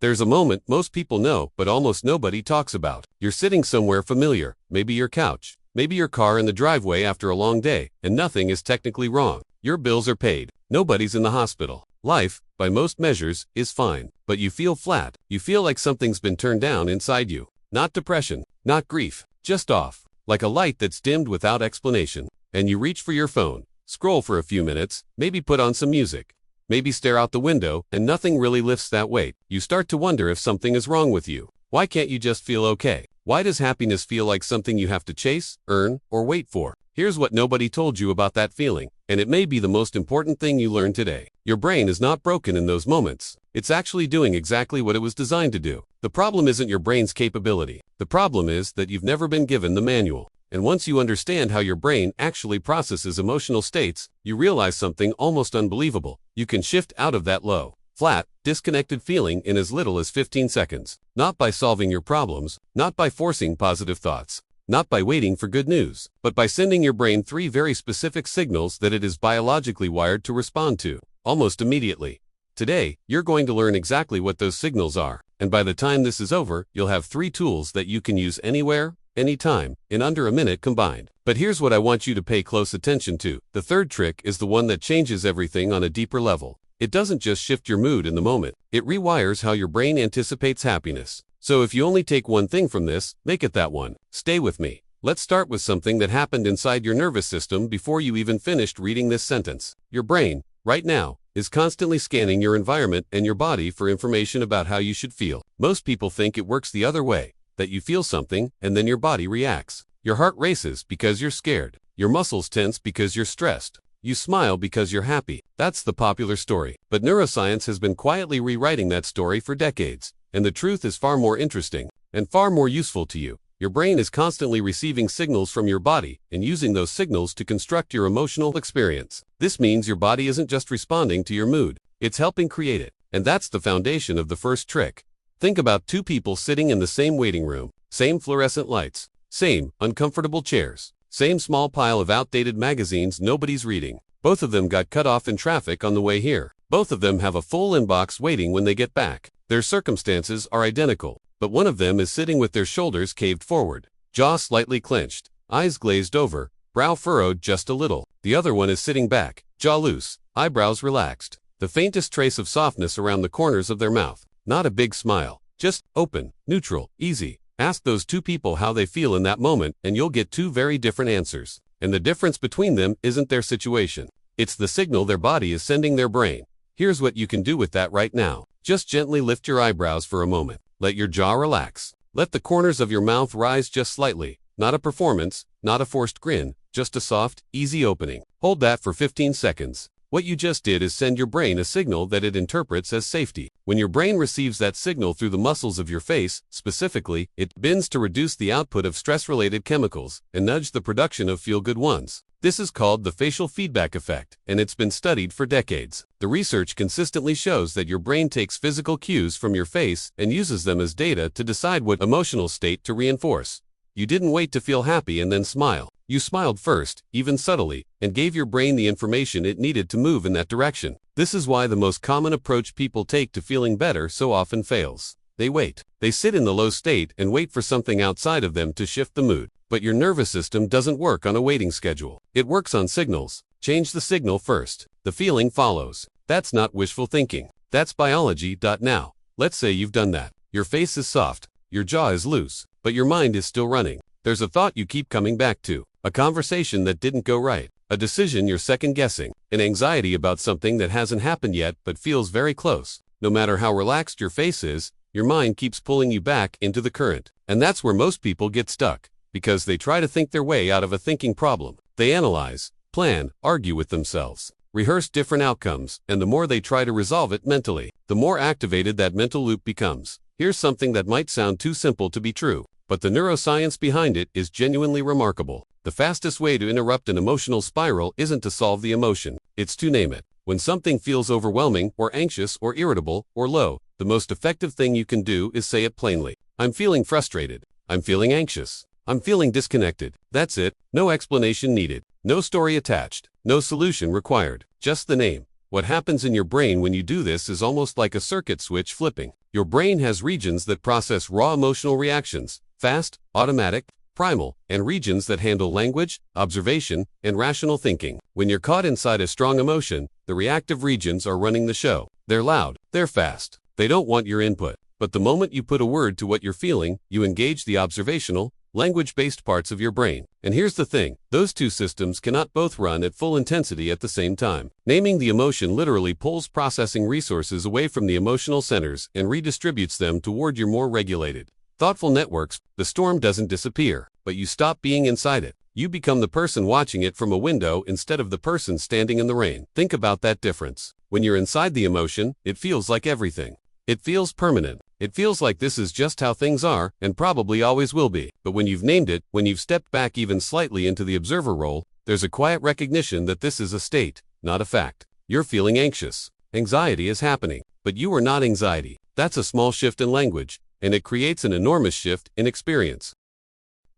There's a moment most people know, but almost nobody talks about. You're sitting somewhere familiar, maybe your couch, maybe your car in the driveway after a long day, and nothing is technically wrong. Your bills are paid. Nobody's in the hospital. Life, by most measures, is fine. But you feel flat. You feel like something's been turned down inside you. Not depression, not grief, just off. Like a light that's dimmed without explanation. And you reach for your phone, scroll for a few minutes, maybe put on some music. Maybe stare out the window, and nothing really lifts that weight. You start to wonder if something is wrong with you. Why can't you just feel okay? Why does happiness feel like something you have to chase, earn, or wait for? Here's what nobody told you about that feeling, and it may be the most important thing you learn today. Your brain is not broken in those moments. It's actually doing exactly what it was designed to do. The problem isn't your brain's capability. The problem is that you've never been given the manual. And once you understand how your brain actually processes emotional states, you realize something almost unbelievable. You can shift out of that low, flat, disconnected feeling in as little as 15 seconds. Not by solving your problems, not by forcing positive thoughts, not by waiting for good news, but by sending your brain 3 very specific signals that it is biologically wired to respond to, almost immediately. Today, you're going to learn exactly what those signals are, and by the time this is over, you'll have 3 tools that you can use anywhere, anytime, in under a minute combined. But here's what I want you to pay close attention to. The third trick is the one that changes everything on a deeper level. It doesn't just shift your mood in the moment, it rewires how your brain anticipates happiness. So if you only take one thing from this, make it that one. Stay with me. Let's start with something that happened inside your nervous system before you even finished reading this sentence. Your brain, right now, is constantly scanning your environment and your body for information about how you should feel. Most people think it works the other way, that you feel something and then your body reacts. Your heart races because you're scared. Your muscles tense because you're stressed. You smile because you're happy. That's the popular story. But neuroscience has been quietly rewriting that story for decades. And the truth is far more interesting and far more useful to you. Your brain is constantly receiving signals from your body and using those signals to construct your emotional experience. This means your body isn't just responding to your mood, it's helping create it. And that's the foundation of the first trick. Think about 2 people sitting in the same waiting room, same fluorescent lights, same uncomfortable chairs, same small pile of outdated magazines nobody's reading. Both of them got cut off in traffic on the way here. Both of them have a full inbox waiting when they get back. Their circumstances are identical, but one of them is sitting with their shoulders caved forward, jaw slightly clenched, eyes glazed over, brow furrowed just a little. The other one is sitting back, jaw loose, eyebrows relaxed, the faintest trace of softness around the corners of their mouth. Not a big smile, just open, neutral, easy. Ask those 2 people how they feel in that moment and you'll get 2 very different answers. And the difference between them isn't their situation. It's the signal their body is sending their brain. Here's what you can do with that right now. Just gently lift your eyebrows for a moment. Let your jaw relax. Let the corners of your mouth rise just slightly. Not a performance, not a forced grin, just a soft, easy opening. Hold that for 15 seconds. What you just did is send your brain a signal that it interprets as safety. When your brain receives that signal through the muscles of your face, specifically, it bends to reduce the output of stress-related chemicals and nudge the production of feel-good ones. This is called the facial feedback effect, and it's been studied for decades. The research consistently shows that your brain takes physical cues from your face and uses them as data to decide what emotional state to reinforce. You didn't wait to feel happy and then smile. You smiled first, even subtly, and gave your brain the information it needed to move in that direction. This is why the most common approach people take to feeling better so often fails. They wait. They sit in the low state and wait for something outside of them to shift the mood. But your nervous system doesn't work on a waiting schedule. It works on signals. Change the signal first. The feeling follows. That's not wishful thinking. That's biology. Now, let's say you've done that. Your face is soft. Your jaw is loose. But your mind is still running. There's a thought you keep coming back to. A conversation that didn't go right. A decision you're second-guessing. An anxiety about something that hasn't happened yet but feels very close. No matter how relaxed your face is, your mind keeps pulling you back into the current. And that's where most people get stuck. Because they try to think their way out of a thinking problem. They analyze, plan, argue with themselves, rehearse different outcomes, and the more they try to resolve it mentally, the more activated that mental loop becomes. Here's something that might sound too simple to be true, but the neuroscience behind it is genuinely remarkable. The fastest way to interrupt an emotional spiral isn't to solve the emotion, it's to name it. When something feels overwhelming or anxious or irritable or low, the most effective thing you can do is say it plainly. I'm feeling frustrated. I'm feeling anxious. I'm feeling disconnected. That's it. No explanation needed. No story attached. No solution required. Just the name. What happens in your brain when you do this is almost like a circuit switch flipping. Your brain has regions that process raw emotional reactions, fast, automatic, primal, and regions that handle language, observation, and rational thinking. When you're caught inside a strong emotion, the reactive regions are running the show. They're loud, they're fast, they don't want your input. But the moment you put a word to what you're feeling, you engage the observational, language-based parts of your brain. And here's the thing, those two systems cannot both run at full intensity at the same time. Naming the emotion literally pulls processing resources away from the emotional centers and redistributes them toward your more regulated, thoughtful networks. The storm doesn't disappear, but you stop being inside it. You become the person watching it from a window instead of the person standing in the rain. Think about that difference. When you're inside the emotion, it feels like everything. It feels permanent. It feels like this is just how things are, and probably always will be. But when you've named it, when you've stepped back even slightly into the observer role, there's a quiet recognition that this is a state, not a fact. You're feeling anxious. Anxiety is happening, but you are not anxiety. That's a small shift in language, and it creates an enormous shift in experience.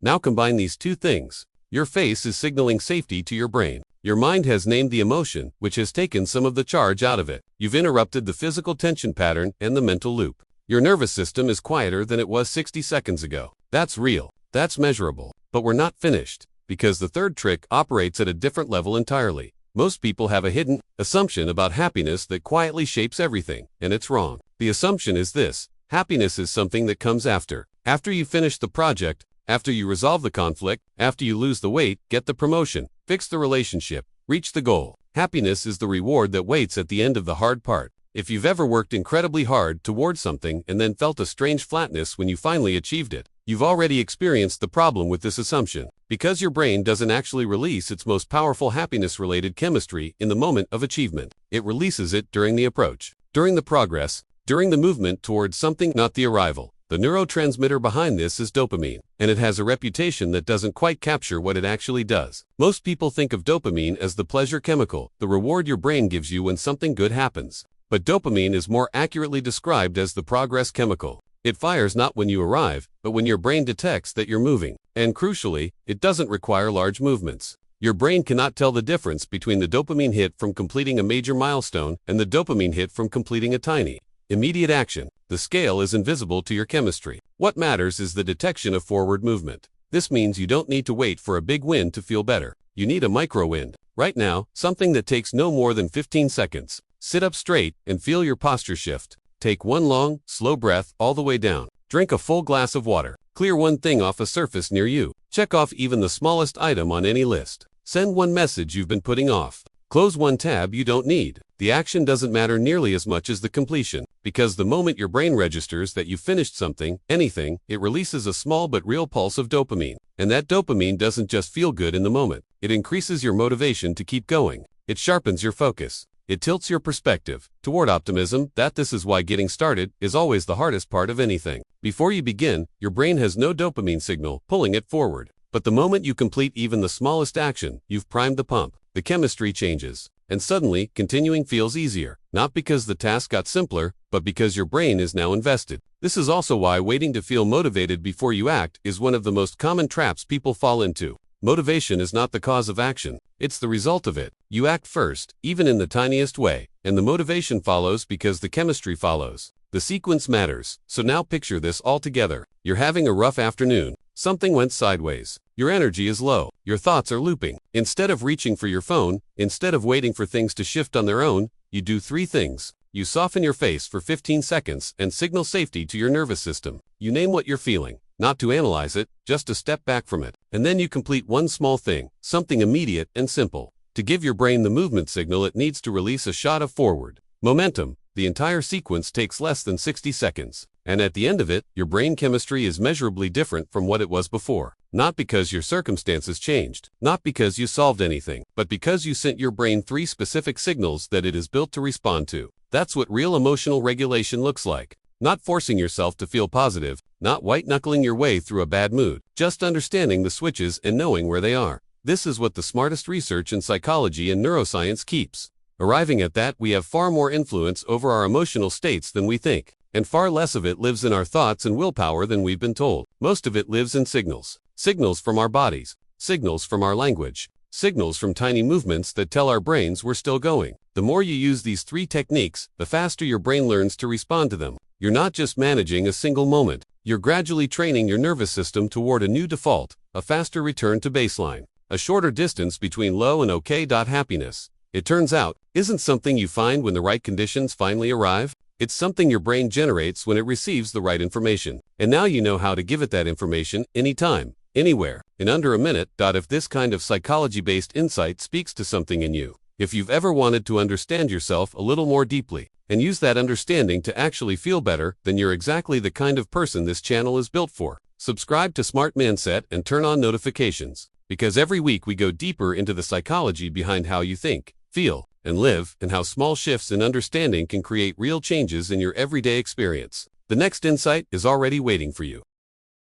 Now combine these two things. Your face is signaling safety to your brain. Your mind has named the emotion, which has taken some of the charge out of it. You've interrupted the physical tension pattern and the mental loop. Your nervous system is quieter than it was 60 seconds ago. That's real. That's measurable. But we're not finished, because the third trick operates at a different level entirely. Most people have a hidden assumption about happiness that quietly shapes everything, and it's wrong. The assumption is this: happiness is something that comes after. After you finish the project, after you resolve the conflict, after you lose the weight, get the promotion, fix the relationship, reach the goal. Happiness is the reward that waits at the end of the hard part. If you've ever worked incredibly hard toward something and then felt a strange flatness when you finally achieved it, you've already experienced the problem with this assumption, because your brain doesn't actually release its most powerful happiness-related chemistry in the moment of achievement. It releases it during the approach, during the progress, during the movement towards something, not the arrival. The neurotransmitter behind this is dopamine, and it has a reputation that doesn't quite capture what it actually does. Most people think of dopamine as the pleasure chemical, the reward your brain gives you when something good happens. But dopamine is more accurately described as the progress chemical. It fires not when you arrive, but when your brain detects that you're moving. And crucially, it doesn't require large movements. Your brain cannot tell the difference between the dopamine hit from completing a major milestone and the dopamine hit from completing a tiny, immediate action. The scale is invisible to your chemistry. What matters is the detection of forward movement. This means you don't need to wait for a big win to feel better. You need a micro win. Right now, something that takes no more than 15 seconds. Sit up straight and feel your posture shift. Take one long, slow breath all the way down. Drink a full glass of water. Clear one thing off a surface near you. Check off even the smallest item on any list. Send one message you've been putting off. Close one tab you don't need. The action doesn't matter nearly as much as the completion, because the moment your brain registers that you finished something, anything, it releases a small but real pulse of dopamine. And that dopamine doesn't just feel good in the moment. It increases your motivation to keep going. It sharpens your focus. It tilts your perspective toward optimism. This is why getting started is always the hardest part of anything. Before you begin, your brain has no dopamine signal pulling it forward. But the moment you complete even the smallest action, you've primed the pump. The chemistry changes. And suddenly, continuing feels easier. Not because the task got simpler, but because your brain is now invested. This is also why waiting to feel motivated before you act is one of the most common traps people fall into. Motivation is not the cause of action, it's the result of it. You act first, even in the tiniest way, and the motivation follows because the chemistry follows. The sequence matters. So now picture this all together. You're having a rough afternoon. Something went sideways. Your energy is low. Your thoughts are looping. Instead of reaching for your phone, instead of waiting for things to shift on their own, you do three things. You soften your face for 15 seconds and signal safety to your nervous system. You name what you're feeling. Not to analyze it, just to step back from it. And then you complete one small thing, something immediate and simple. To give your brain the movement signal it needs to release a shot of forward momentum. The entire sequence takes less than 60 seconds. And at the end of it, your brain chemistry is measurably different from what it was before. Not because your circumstances changed, not because you solved anything, but because you sent your brain 3 specific signals that it is built to respond to. That's what real emotional regulation looks like. Not forcing yourself to feel positive, not white-knuckling your way through a bad mood, just understanding the switches and knowing where they are. This is what the smartest research in psychology and neuroscience keeps. Arriving at that, we have far more influence over our emotional states than we think, and far less of it lives in our thoughts and willpower than we've been told. Most of it lives in signals. Signals from our bodies, signals from our language, signals from tiny movements that tell our brains we're still going. The more you use these 3 techniques, the faster your brain learns to respond to them. You're not just managing a single moment. You're gradually training your nervous system toward a new default, a faster return to baseline, a shorter distance between low and okay. Happiness, it turns out, isn't something you find when the right conditions finally arrive. It's something your brain generates when it receives the right information. And now you know how to give it that information anytime, anywhere, in under a minute. If this kind of psychology-based insight speaks to something in you, if you've ever wanted to understand yourself a little more deeply, and use that understanding to actually feel better, then you're exactly the kind of person this channel is built for. Subscribe to Smart Mindset and turn on notifications, because every week we go deeper into the psychology behind how you think, feel, and live, and how small shifts in understanding can create real changes in your everyday experience. The next insight is already waiting for you.